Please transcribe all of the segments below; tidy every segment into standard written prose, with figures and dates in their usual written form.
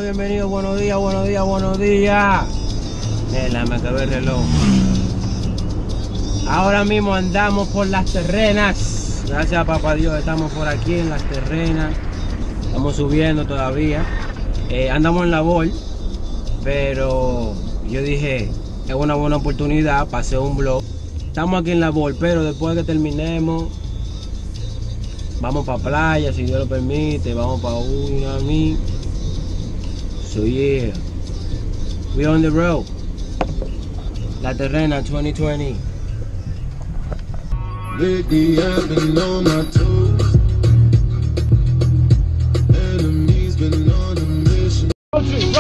Bienvenido, buenos días. Nela, me acabé el reloj. Ahora mismo andamos por las Terrenas. Gracias a papá Dios, estamos por aquí en las Terrenas. Estamos subiendo todavía. Andamos en la Vol, pero yo dije, es una buena oportunidad para hacer un vlog. Estamos aquí en la Vol, pero después de que terminemos, vamos para playa, si Dios lo permite. Vamos para Miami. So yeah, we on the road. La Terrena 2020. Lately I've been on my toes. Enemies been on a mission. Road trip.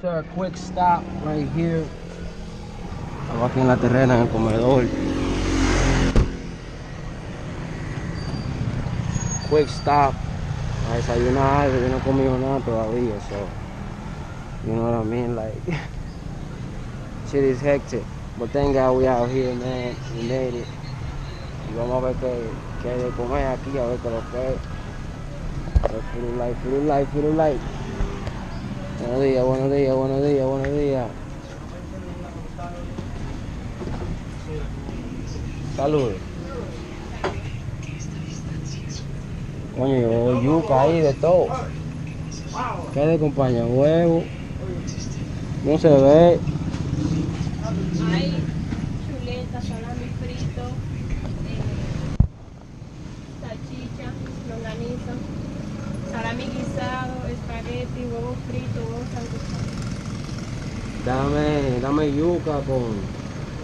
So a quick stop right here. Estamos aquí en la Terrena, en el comedor. Quick stop a desayunar. Yo no he comido nada todavía, so you know what I mean, like shit is hectic, but thank God we out here, man. We made it. Y vamos a ver qué hay de comer aquí, a ver qué lo que es. Feel life. Buenos días. Saludos. Coño, yo yuca ahí de todo. ¿Qué de acompaña? Huevo. No se ve. Hay chuleta, salami frito, salchicha, longaniza, salami guisado, espagueti, huevo frito, huevo sancochado. Dame yuca con...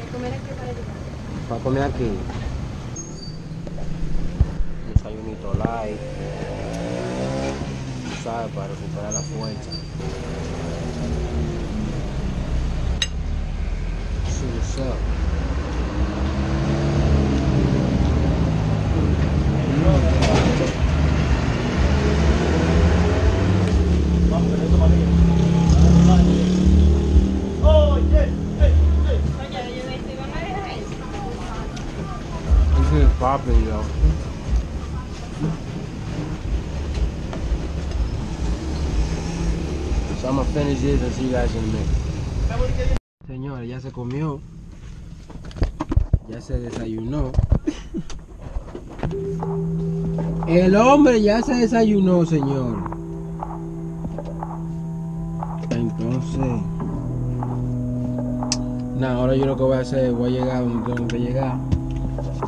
¿Qué comer aquí para llegar? para comer aquí. Desayunito light. ¿Sabes? Para recuperar la fuerza. See what's up. This is popping, yo. So I'm gonna finish this and see you guys in a minute. Señores, ya se comió. Ya se desayunó. El hombre ya se desayunó, señor. Entonces, nada, ahora yo lo que voy a hacer, voy a llegar donde tengo que llegar,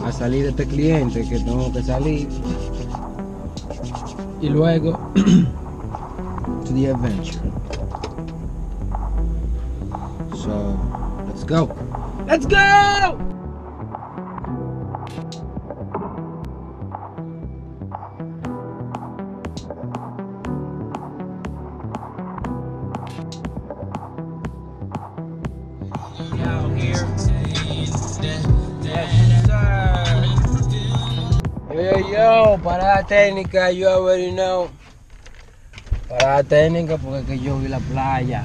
a salir de este cliente que tengo que salir, y luego to the adventure. So, let's go. Let's go! Out here. Yes, sir. Yo, parada técnica, you already know. Parada técnica porque que yo vi la playa.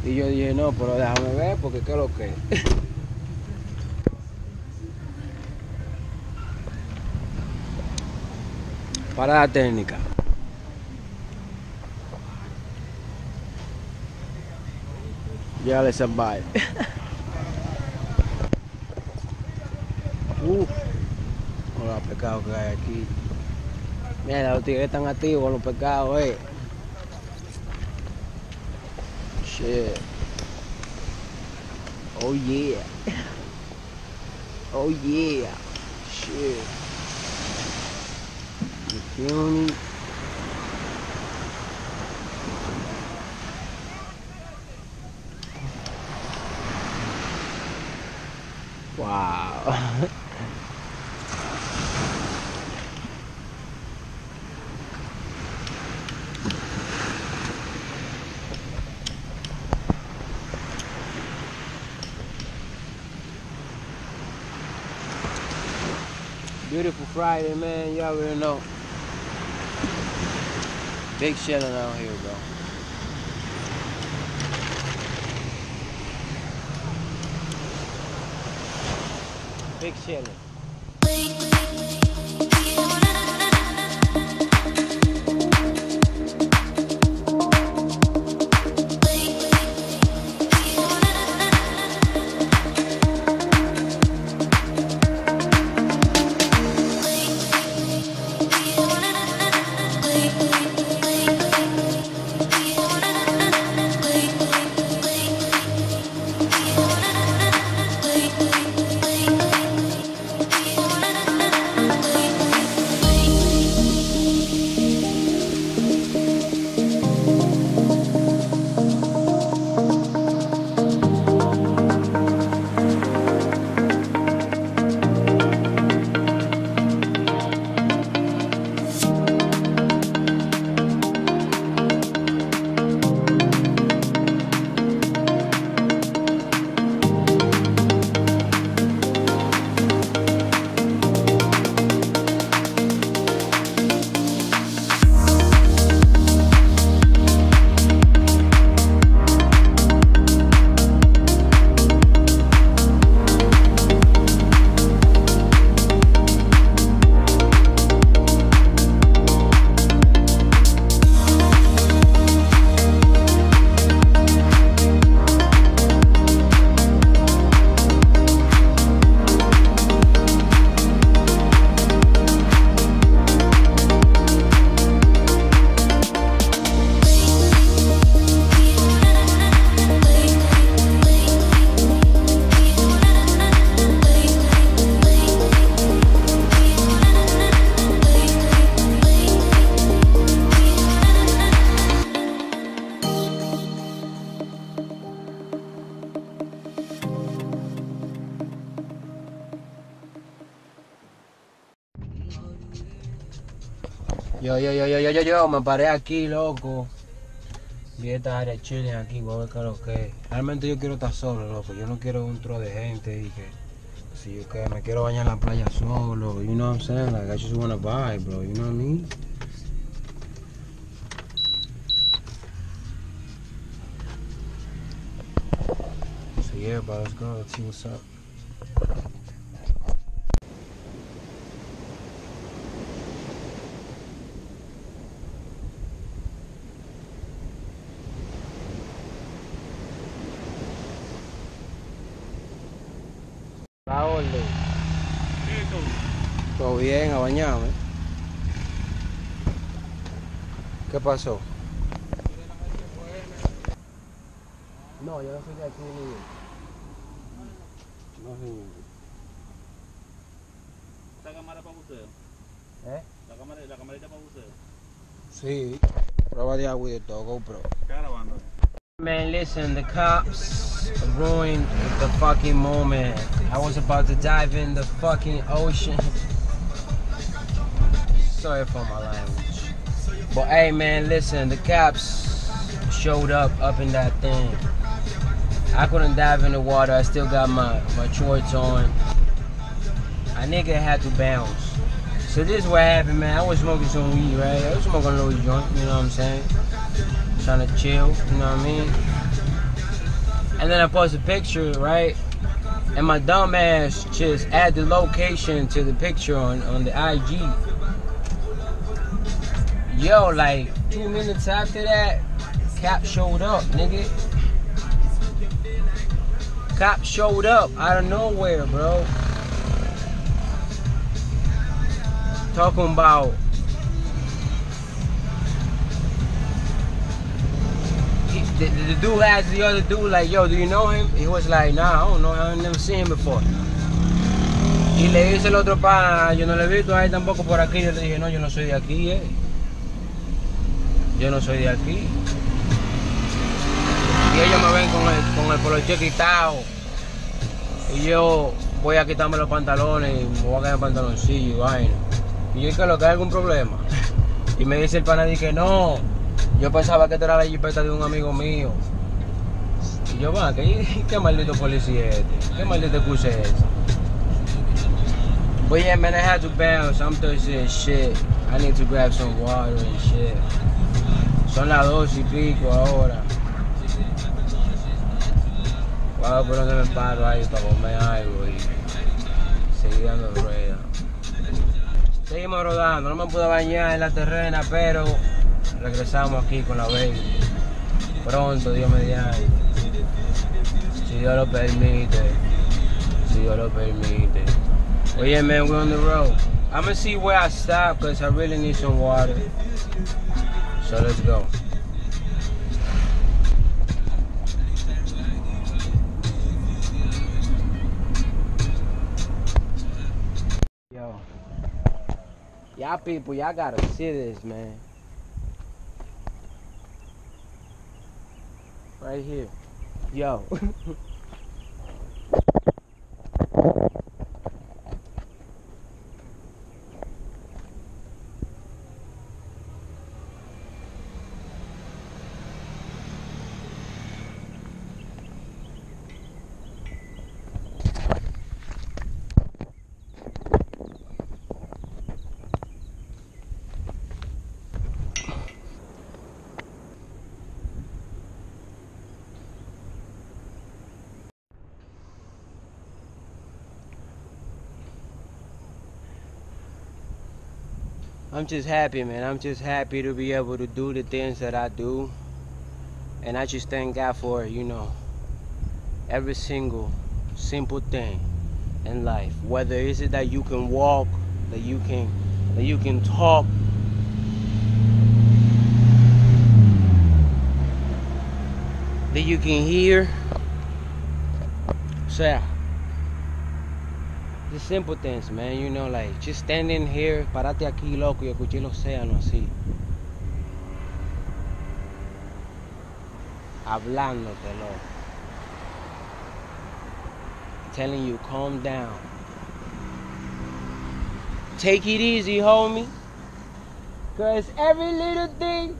Y yo dije, no, pero déjame ver porque qué es lo que es. Parada técnica. Ya les survive. Con los pescados que hay aquí. Mira, los tigres están activos con los pescados, Shit. Oh yeah. Oh yeah. Shit. CUNY. Wow. Beautiful Friday, man. You already know. Big shelling out here, bro. Big shelling. Yo, me paré aquí, loco. Vi esta área chilling aquí, voy a ver qué es lo que es. Realmente yo quiero estar solo, loco. Yo no quiero un tro de gente y que si yo que me quiero bañar en la playa solo. You know what I'm saying? Like I just wanna vibe, bro. You know what I mean? So yeah, bro, let's go. Let's see what's up. La orden. Todo bien, a bañarme. ¿Qué pasó? No, yo no soy de aquí ni. No soy ni. ¿Esta cámara para buceo? ¿Eh? ¿La camarita para buceo? Sí. Prueba de agua y de todo, GoPro. ¿Está grabando? Man, listen, the cops ruined the fucking moment. I was about to dive in the fucking ocean. Sorry for my language. But hey, man, listen, the cops showed up in that thing. I couldn't dive in the water. I still got my shorts on. A nigga had to bounce. So this is what happened, man. I was smoking some weed, right? I was smoking a little joint, you know what I'm saying? Trying to chill, you know what I mean? And then I post a picture, right? And my dumb ass just add the location to the picture on the IG. Yo, like 2 minutes after that, cop showed up, nigga. Cop showed up out of nowhere, bro. Talking about the dude asked the other dude, like, yo, do you know him? He was like, nah, I don't know him. I never seen him before. Y le dice el otro pana, yo no le he visto a él tampoco por aquí. Yo le dije, no, yo no soy de aquí, Yo no soy de aquí. Y ellos me ven con el poloche quitado. Y yo voy a quitarme los pantalones y me voy a quedar en pantaloncillo y vaina. Y yo, que lo que hay algún problema. Y me dice el pana que no. Yo pensaba que esta era la jipeta de un amigo mío. Y yo, va, ¿qué maldito policía es este? ¿Qué maldito excusa es esa? But yeah, man, I had to bounce. I'm thirsty as shit. I need to grab some water and shit. Son las 2:00 ahora. Voy a ponerme el paro ahí para comer algo y seguir dando ruedas. Seguimos rodando. No me pude bañar en la terrena, pero regresamos aquí con la baby. Pronto, Dios mediante. Si Dios lo permite. Si Dios lo permite. Well, yeah, man, we're on the road. I'm gonna see where I stop because I really need some water. So let's go. Yo, y'all people, y'all gotta see this, man. Right here. Yo. I'm just happy, man. I'm just happy to be able to do the things that I do. And I just thank God for, every single simple thing in life. Whether is it that you can walk, that you can talk, that you can hear. So the simple things, man, like just standing here, parate aquí, loco, y escuché el océano así. Hablándote, loco. Telling you, calm down. Take it easy, homie. Cause every little thing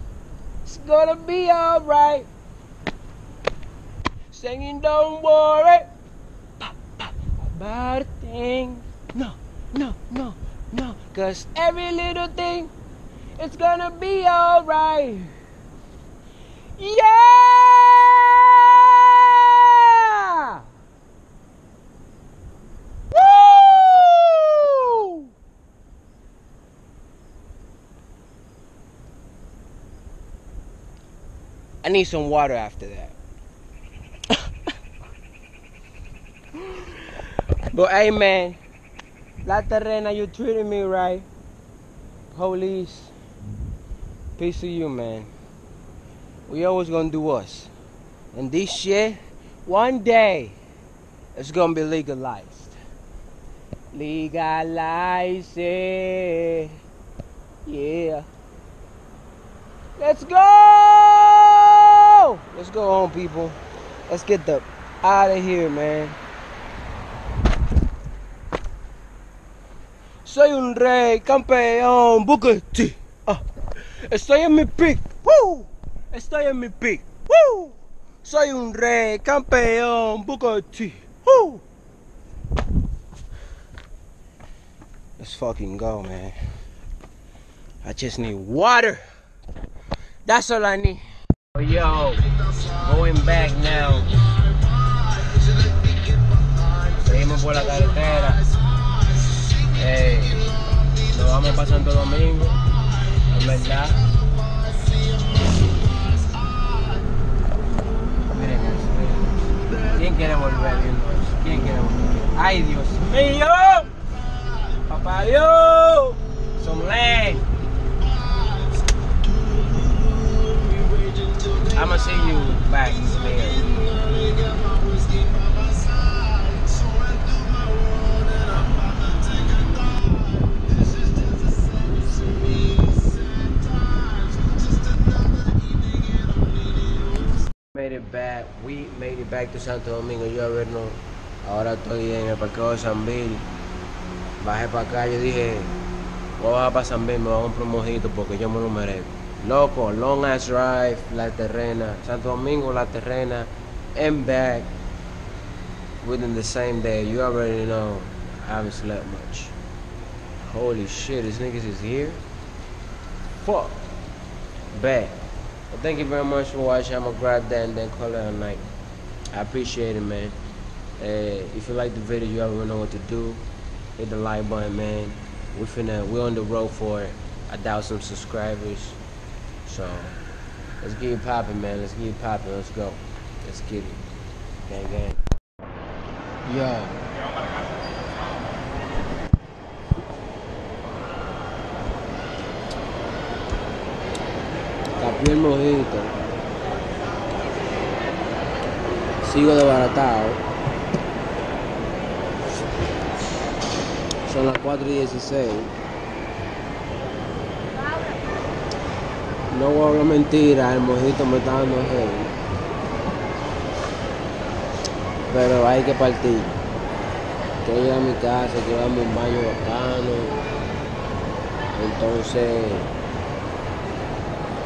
is gonna be alright. Singing, don't worry about a thing. No. Cause every little thing, it's gonna be alright. Yeah! Woo! I need some water after that. But hey, man, La Terrena, you treated me right. Police, peace to you, man. We always gonna do us. And this shit, one day, it's gonna be legalized. Legalize it. Yeah. Let's go! Let's go home, people. Let's get the out of here, man. Soy un rey, campeón, Booker T. Estoy en mi peak. Woo! Estoy en mi peak. Woo! Soy un rey, campeón, Booker T. Woo! Let's fucking go, man. I just need water. That's all I need. Yo, going back now. Seguimos por la carretera. Nos vamos para Santo Domingo, en verdad. Miren eso. ¿Quién quiere volver viendo eso? ¿Quién quiere volver? ¡Ay, Dios mío! ¡Papá Dios! Some land. I'ma see you back there. it back. We made it back to Santo Domingo. You already know. Ahora estoy en el parqueo de San Bill. Bajé para acá. Yo dije, voy a bajar para San Bill. Me voy a comprar un mojito porque yo me lo merezco. Loco, long ass drive. La Terrena. Santo Domingo, La Terrena. And back within the same day. You already know. I haven't slept much. Holy shit, these niggas is here? Fuck. Back. Well, thank you very much for watching. I'm gonna grab that and then call it a night. I appreciate it, man. If you like the video, you already know what to do. Hit the like button, man. We're on the road for 1,000 subscribers. So let's get it popping, man. Let's get it popping. Let's go. Let's get it. Gang, gang. Yo. Tapé el mojito. Sigo desbaratado. Son las 4:16. No voy a hablar mentira, el mojito me está dando heavy. Pero hay que partir. Quiero ir a mi casa, quiero darme un baño bacano. Entonces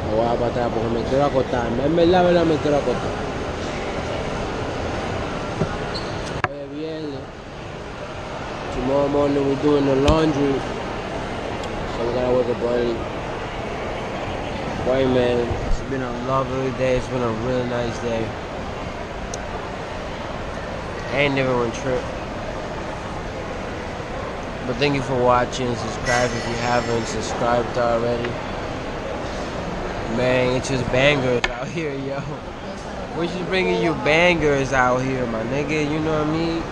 me voy a para atrás porque me quiero acostar. En verdad me quiero acostar. Hoy es viernes. Tomorrow morning we're doing the laundry. So we gotta wake up early. Boy, man, it's been a lovely day. It's been a really nice day. I ain't never went trip. But thank you for watching. Subscribe if you haven't subscribed already. Man, it's just bangers out here, yo. We're just bringing you bangers out here, my nigga. You know what I mean?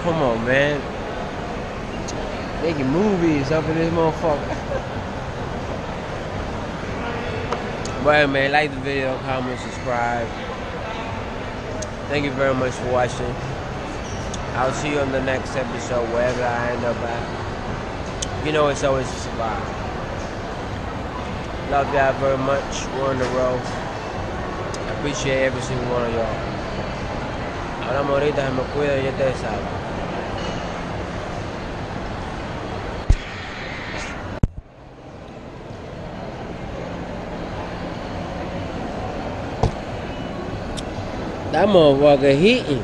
Come on, man. Making movies up in this motherfucker. But man, like the video, comment, subscribe. Thank you very much for watching. I'll see you on the next episode, wherever I end up at. You know, it's always a survive. Love y'all very much. We're on the road. I appreciate every single one of y'all. Hablamos ahorita, se me cuida, ya ustedes saben. That motherfucker heating.